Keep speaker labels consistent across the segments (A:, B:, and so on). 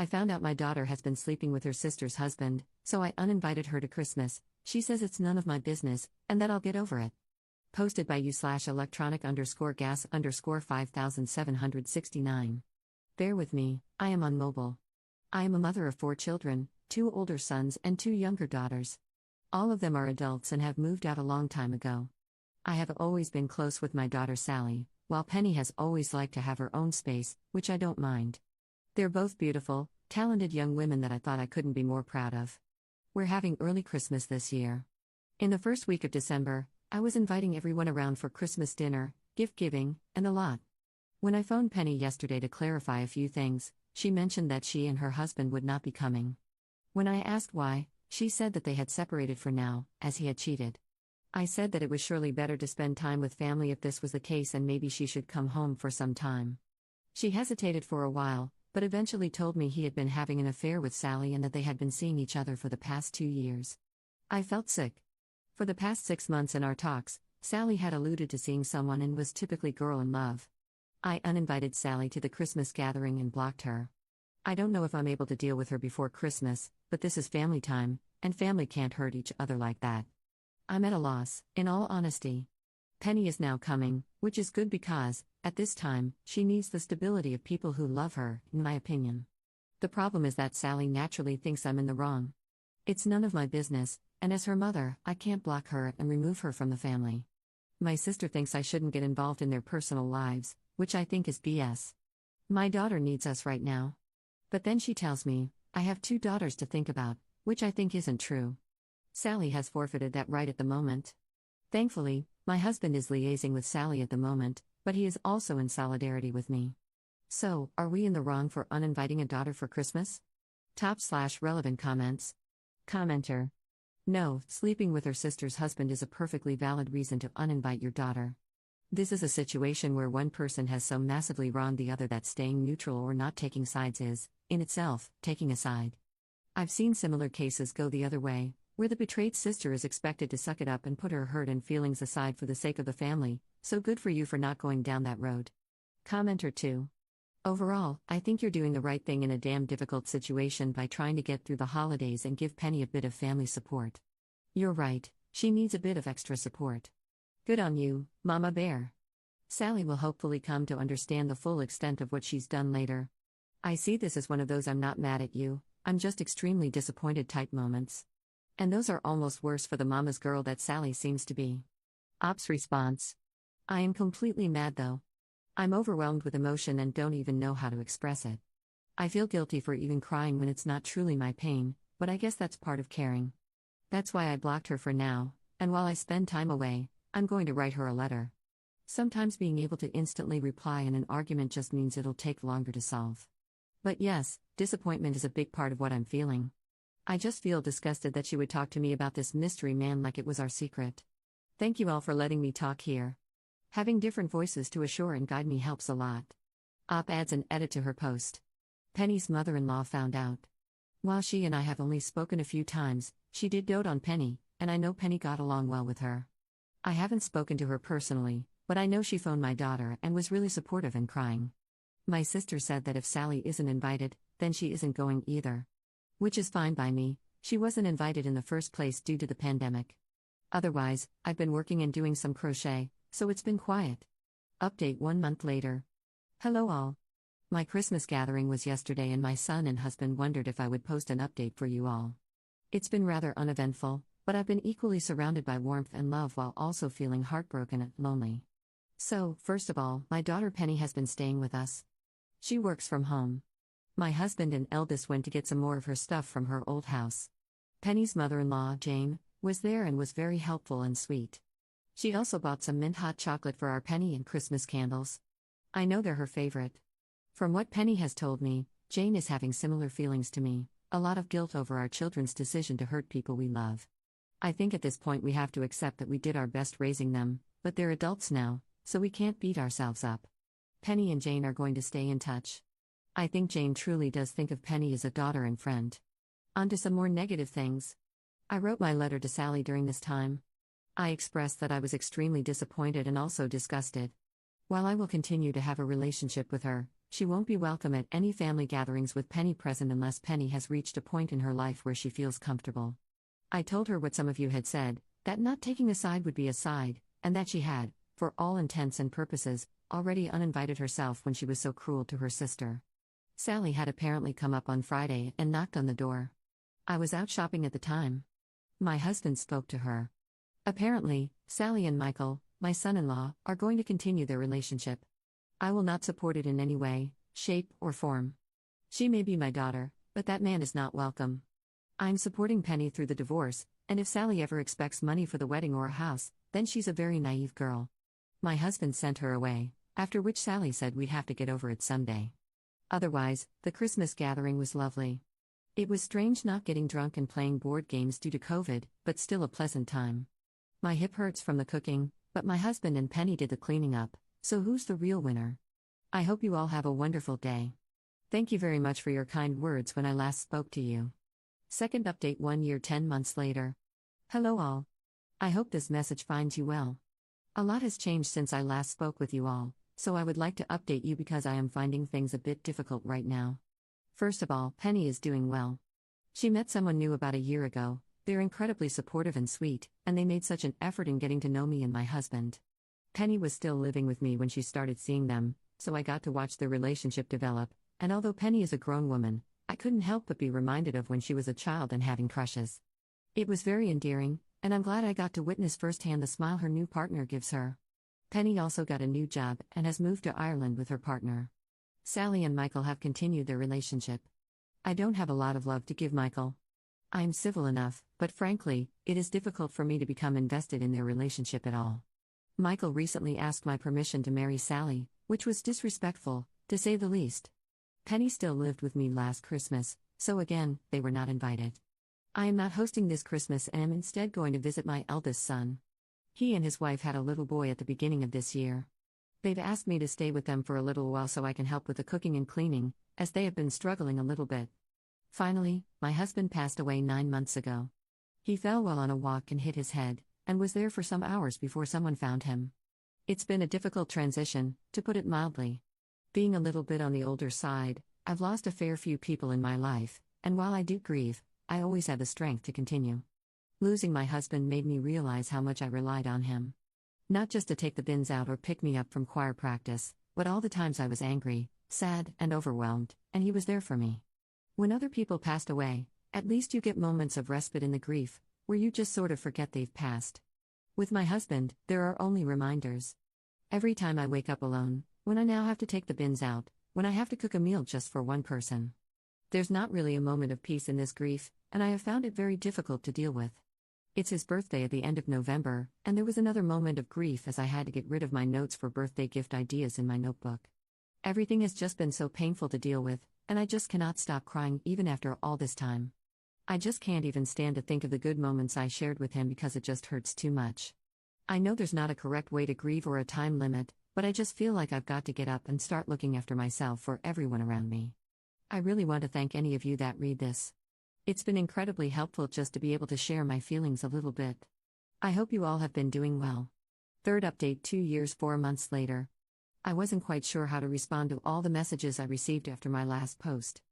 A: I found out my daughter has been sleeping with her sister's husband, so I uninvited her to Christmas. She says it's none of my business, and that I'll get over it. Posted by u/electronic_gas_5769. Bear with me, I am on mobile. I am a mother of 4 children, 2 older sons and 2 younger daughters. All of them are adults and have moved out a long time ago. I have always been close with my daughter Sally, while Penny has always liked to have her own space, which I don't mind. They're both beautiful, talented young women that I thought I couldn't be more proud of. We're having early Christmas this year. In the first week of December, I was inviting everyone around for Christmas dinner, gift giving, and a lot. When I phoned Penny yesterday to clarify a few things, she mentioned that she and her husband would not be coming. When I asked why, she said that they had separated for now, as he had cheated. I said that it was surely better to spend time with family if this was the case and maybe she should come home for some time. She hesitated for a while, but eventually told me he had been having an affair with Sally and that they had been seeing each other for the past 2 years. I felt sick. For the past 6 months in our talks, Sally had alluded to seeing someone and was typically girl in love. I uninvited Sally to the Christmas gathering and blocked her. I don't know if I'm able to deal with her before Christmas, but this is family time, and family can't hurt each other like that. I'm at a loss, in all honesty. Penny is now coming, which is good because, at this time, she needs the stability of people who love her, in my opinion. The problem is that Sally naturally thinks I'm in the wrong. It's none of my business, and as her mother, I can't block her and remove her from the family. My sister thinks I shouldn't get involved in their personal lives, which I think is BS. My daughter needs us right now. But then she tells me, I have 2 daughters to think about, which I think isn't true. Sally has forfeited that right at the moment. Thankfully, my husband is liaising with Sally at the moment, but he is also in solidarity with me. So, are we in the wrong for uninviting a daughter for Christmas? /relevant comments. Commenter. No, sleeping with her sister's husband is a perfectly valid reason to uninvite your daughter. This is a situation where one person has so massively wronged the other that staying neutral or not taking sides is, in itself, taking a side. I've seen similar cases go the other way, where the betrayed sister is expected to suck it up and put her hurt and feelings aside for the sake of the family, so good for you for not going down that road. Commenter 2. Overall, I think you're doing the right thing in a damn difficult situation by trying to get through the holidays and give Penny a bit of family support. You're right, she needs a bit of extra support. Good on you, Mama Bear. Sally will hopefully come to understand the full extent of what she's done later. I see this as one of those I'm not mad at you, I'm just extremely disappointed type moments. And those are almost worse for the mama's girl that Sally seems to be. Ops response. I am completely mad though. I'm overwhelmed with emotion and don't even know how to express it. I feel guilty for even crying when it's not truly my pain, but I guess that's part of caring. That's why I blocked her for now, and while I spend time away, I'm going to write her a letter. Sometimes being able to instantly reply in an argument just means it'll take longer to solve. But yes, disappointment is a big part of what I'm feeling. I just feel disgusted that she would talk to me about this mystery man like it was our secret. Thank you all for letting me talk here. Having different voices to assure and guide me helps a lot. Op adds an edit to her post. Penny's mother-in-law found out. While she and I have only spoken a few times, she did dote on Penny, and I know Penny got along well with her. I haven't spoken to her personally, but I know she phoned my daughter and was really supportive and crying. My sister said that if Sally isn't invited, then she isn't going either. Which is fine by me, she wasn't invited in the first place due to the pandemic. Otherwise, I've been working and doing some crochet, so it's been quiet. Update 1 month later. Hello all. My Christmas gathering was yesterday and my son and husband wondered if I would post an update for you all. It's been rather uneventful, but I've been equally surrounded by warmth and love while also feeling heartbroken and lonely. So, first of all, my daughter Penny has been staying with us. She works from home. My husband and eldest went to get some more of her stuff from her old house. Penny's mother-in-law, Jane, was there and was very helpful and sweet. She also bought some mint hot chocolate for our Penny and Christmas candles. I know they're her favorite. From what Penny has told me, Jane is having similar feelings to me, a lot of guilt over our children's decision to hurt people we love. I think at this point we have to accept that we did our best raising them, but they're adults now, so we can't beat ourselves up. Penny and Jane are going to stay in touch. I think Jane truly does think of Penny as a daughter and friend. On to some more negative things. I wrote my letter to Sally during this time. I expressed that I was extremely disappointed and also disgusted. While I will continue to have a relationship with her, She won't be welcome at any family gatherings with Penny present unless Penny has reached a point in her life where she feels comfortable. I told her what some of you had said, that not taking a side would be a side, and that she had, for all intents and purposes, already uninvited herself when she was so cruel to her sister. Sally had apparently come up on Friday and knocked on the door. I was out shopping at the time. My husband spoke to her. Apparently, Sally and Michael, my son-in-law, are going to continue their relationship. I will not support it in any way, shape, or form. She may be my daughter, but that man is not welcome. I'm supporting Penny through the divorce, and if Sally ever expects money for the wedding or a house, then she's a very naive girl. My husband sent her away, after which Sally said we'd have to get over it someday. Otherwise, the Christmas gathering was lovely. It was strange not getting drunk and playing board games due to COVID, but still a pleasant time. My hip hurts from the cooking, but my husband and Penny did the cleaning up, so who's the real winner? I hope you all have a wonderful day. Thank you very much for your kind words when I last spoke to you. Second update 1 year 10 months later. Hello all. I hope this message finds you well. A lot has changed since I last spoke with you all, so I would like to update you because I am finding things a bit difficult right now. First of all, Penny is doing well. She met someone new about a year ago. They're incredibly supportive and sweet, and they made such an effort in getting to know me and my husband. Penny was still living with me when she started seeing them, so I got to watch their relationship develop, and although Penny is a grown woman, I couldn't help but be reminded of when she was a child and having crushes. It was very endearing, and I'm glad I got to witness firsthand the smile her new partner gives her. Penny also got a new job and has moved to Ireland with her partner. Sally and Michael have continued their relationship. I don't have a lot of love to give Michael. I'm civil enough, but frankly, it is difficult for me to become invested in their relationship at all. Michael recently asked my permission to marry Sally, which was disrespectful, to say the least. Penny still lived with me last Christmas, so again, they were not invited. I am not hosting this Christmas and am instead going to visit my eldest son. He and his wife had a little boy at the beginning of this year. They've asked me to stay with them for a little while so I can help with the cooking and cleaning, as they have been struggling a little bit. Finally, my husband passed away 9 months ago. He fell while on a walk and hit his head, and was there for some hours before someone found him. It's been a difficult transition, to put it mildly. Being a little bit on the older side, I've lost a fair few people in my life, and while I do grieve, I always have the strength to continue. Losing my husband made me realize how much I relied on him. Not just to take the bins out or pick me up from choir practice, but all the times I was angry, sad, and overwhelmed, and he was there for me. When other people passed away, at least you get moments of respite in the grief, where you just sort of forget they've passed. With my husband, there are only reminders. Every time I wake up alone, when I now have to take the bins out, when I have to cook a meal just for one person. There's not really a moment of peace in this grief, and I have found it very difficult to deal with. It's his birthday at the end of November, and there was another moment of grief as I had to get rid of my notes for birthday gift ideas in my notebook. Everything has just been so painful to deal with, and I just cannot stop crying even after all this time. I just can't even stand to think of the good moments I shared with him because it just hurts too much. I know there's not a correct way to grieve or a time limit, but I just feel like I've got to get up and start looking after myself for everyone around me. I really want to thank any of you that read this. It's been incredibly helpful just to be able to share my feelings a little bit. I hope you all have been doing well. Third update 2 years 4 months later. I wasn't quite sure how to respond to all the messages I received after my last post.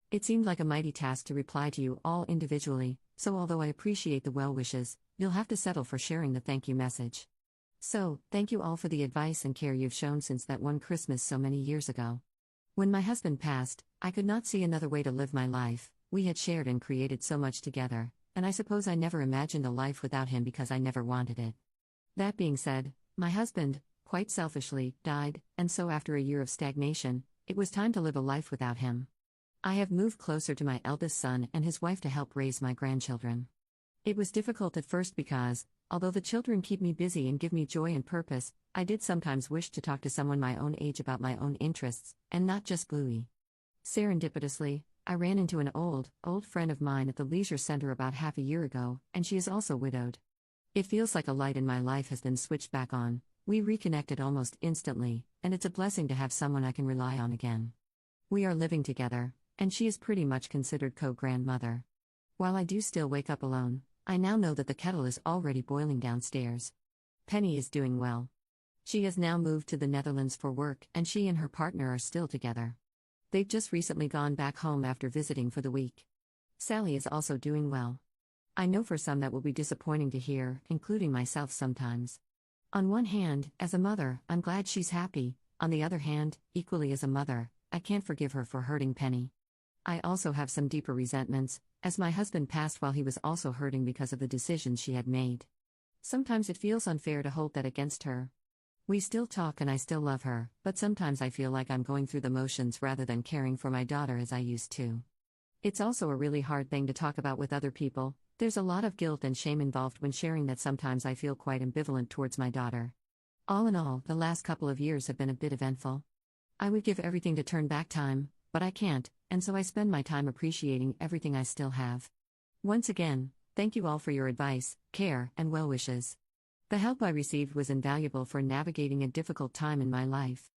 A: It seemed like a mighty task to reply to you all individually, so although I appreciate the well wishes, you'll have to settle for sharing the thank you message. So, thank you all for the advice and care you've shown since that one Christmas so many years ago. When my husband passed, I could not see another way to live my life. We had shared and created so much together, and I suppose I never imagined a life without him because I never wanted it. That being said, my husband, quite selfishly, died, and so after a year of stagnation, it was time to live a life without him. I have moved closer to my eldest son and his wife to help raise my grandchildren. It was difficult at first because, although the children keep me busy and give me joy and purpose, I did sometimes wish to talk to someone my own age about my own interests, and not just Bluey. Serendipitously, I ran into an old friend of mine at the leisure center about half a year ago, and she is also widowed. It feels like a light in my life has been switched back on. We reconnected almost instantly, and it's a blessing to have someone I can rely on again. We are living together, and she is pretty much considered co-grandmother. While I do still wake up alone, I now know that the kettle is already boiling downstairs. Penny is doing well. She has now moved to the Netherlands for work, and she and her partner are still together. They've just recently gone back home after visiting for the week. Sally is also doing well. I know for some that will be disappointing to hear, including myself sometimes. On one hand, as a mother, I'm glad she's happy. On the other hand, equally as a mother, I can't forgive her for hurting Penny. I also have some deeper resentments, as my husband passed while he was also hurting because of the decisions she had made. Sometimes it feels unfair to hold that against her. We still talk and I still love her, but sometimes I feel like I'm going through the motions rather than caring for my daughter as I used to. It's also a really hard thing to talk about with other people. There's a lot of guilt and shame involved when sharing that sometimes I feel quite ambivalent towards my daughter. All in all, the last couple of years have been a bit eventful. I would give everything to turn back time, but I can't, and so I spend my time appreciating everything I still have. Once again, thank you all for your advice, care, and well wishes. The help I received was invaluable for navigating a difficult time in my life.